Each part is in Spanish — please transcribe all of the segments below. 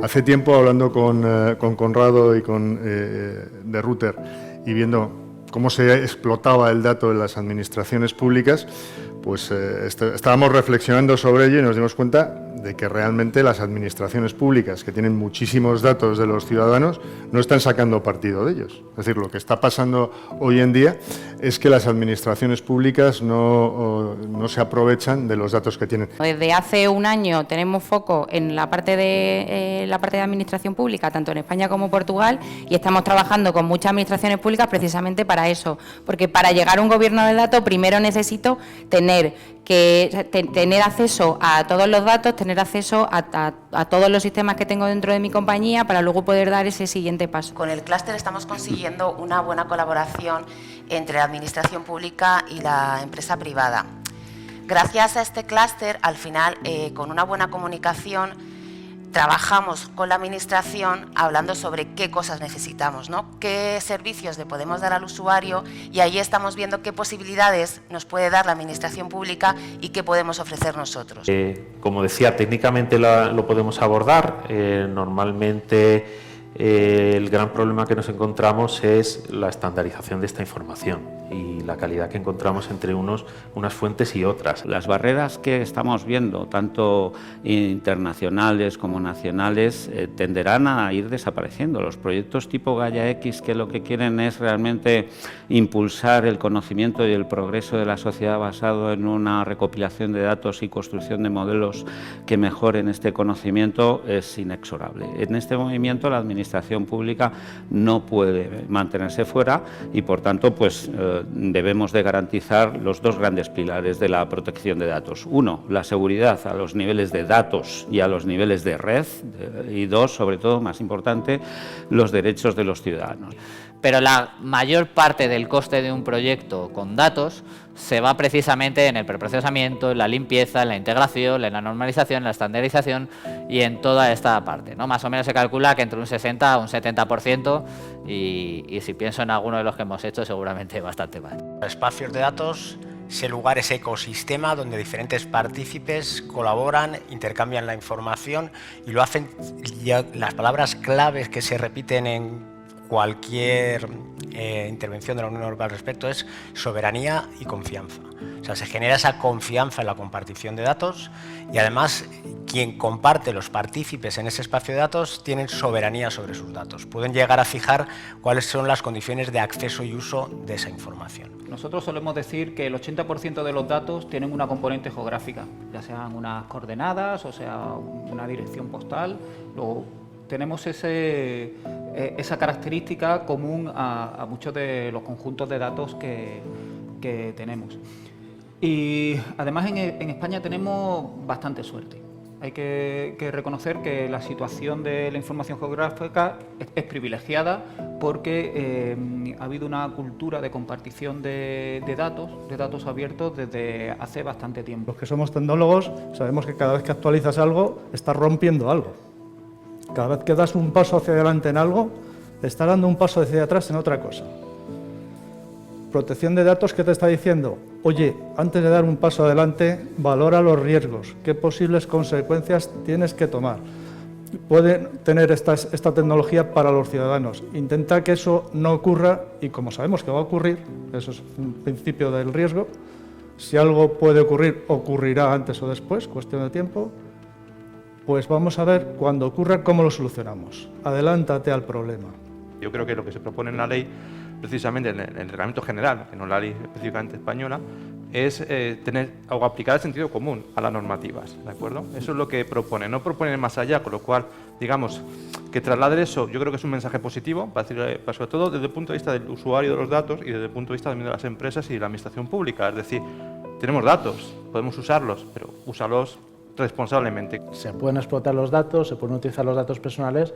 Hace tiempo, hablando con Conrado y de Ruter y viendo cómo se explotaba el dato en las administraciones públicas, pues estábamos reflexionando sobre ello y nos dimos cuenta de que realmente las administraciones públicas, que tienen muchísimos datos de los ciudadanos, no están sacando partido de ellos. Es decir, lo que está pasando hoy en día es que las administraciones públicas no se aprovechan de los datos que tienen. Desde hace un año tenemos foco en la parte de administración pública, tanto en España como Portugal, y estamos trabajando con muchas administraciones públicas precisamente para eso, porque para llegar a un gobierno del dato primero necesito tener acceso a todos los datos, tener acceso a todos los sistemas que tengo dentro de mi compañía para luego poder dar ese siguiente paso. Con el clúster estamos consiguiendo una buena colaboración entre la administración pública y la empresa privada. Gracias a este clúster, al final, con una buena comunicación, trabajamos con la administración hablando sobre qué cosas necesitamos, ¿no? Qué servicios le podemos dar al usuario, y ahí estamos viendo qué posibilidades nos puede dar la administración pública y qué podemos ofrecer nosotros. Como decía, técnicamente lo podemos abordar. Normalmente el gran problema que nos encontramos es la estandarización de esta información y la calidad que encontramos entre unas fuentes y otras. Las barreras que estamos viendo, tanto internacionales como nacionales, tenderán a ir desapareciendo. Los proyectos tipo Gaia X, que lo que quieren es realmente impulsar el conocimiento y el progreso de la sociedad basado en una recopilación de datos y construcción de modelos que mejoren este conocimiento, es inexorable. En este movimiento la administración pública no puede mantenerse fuera y, por tanto, pues debemos de garantizar los dos grandes pilares de la protección de datos. Uno, la seguridad a los niveles de datos y a los niveles de red, y dos, sobre todo, más importante, los derechos de los ciudadanos. Pero la mayor parte del coste de un proyecto con datos se va precisamente en el preprocesamiento, en la limpieza, en la integración, en la normalización, en la estandarización y en toda esta parte, ¿no? Más o menos se calcula que entre un 60 o un 70%, y si pienso en alguno de los que hemos hecho, seguramente bastante más. Espacios de datos, ese lugar, ese ecosistema donde diferentes partícipes colaboran, intercambian la información y lo hacen. Las palabras claves que se repiten en cualquier intervención de la Unión Europea al respecto es soberanía y confianza. O sea, se genera esa confianza en la compartición de datos y además quien comparte, los partícipes en ese espacio de datos, tienen soberanía sobre sus datos. Pueden llegar a fijar cuáles son las condiciones de acceso y uso de esa información. Nosotros solemos decir que el 80% de los datos tienen una componente geográfica, ya sean unas coordenadas o sea una dirección postal. Tenemos esa característica común a muchos de los conjuntos de datos que tenemos. Y además en España tenemos bastante suerte. Hay que reconocer que la situación de la información geográfica es privilegiada porque ha habido una cultura de compartición de datos abiertos desde hace bastante tiempo. Los que somos tecnólogos sabemos que cada vez que actualizas algo, estás rompiendo algo. Cada vez que das un paso hacia adelante en algo, estás dando un paso hacia atrás en otra cosa. Protección de datos, ¿qué te está diciendo? Oye, antes de dar un paso adelante, valora los riesgos. ¿Qué posibles consecuencias tienes que tomar? Puede tener esta tecnología para los ciudadanos. Intenta que eso no ocurra y, como sabemos que va a ocurrir, eso es un principio del riesgo, si algo puede ocurrir, ocurrirá antes o después, cuestión de tiempo. Pues vamos a ver, cuando ocurra, cómo lo solucionamos. Adelántate al problema. Yo creo que lo que se propone en la ley, precisamente en el reglamento general, que no la ley específicamente española, es aplicar el sentido común a las normativas, ¿de acuerdo? Eso es lo que propone, no propone más allá, con lo cual, digamos, que trasladar eso, yo creo que es un mensaje positivo, sobre todo desde el punto de vista del usuario de los datos y desde el punto de vista también de las empresas y de la administración pública. Es decir, tenemos datos, podemos usarlos, pero úsalos responsablemente. Se pueden explotar los datos, se pueden utilizar los datos personales,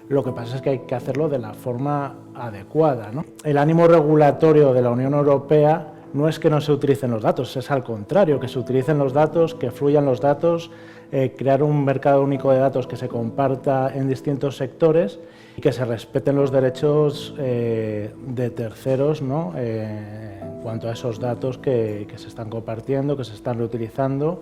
lo que pasa es que hay que hacerlo de la forma adecuada, ¿no? El ánimo regulatorio de la Unión Europea no es que no se utilicen los datos, es al contrario, que se utilicen los datos, que fluyan los datos, crear un mercado único de datos que se comparta en distintos sectores y que se respeten los derechos de terceros, ¿no? En cuanto a esos datos que se están compartiendo, que se están reutilizando.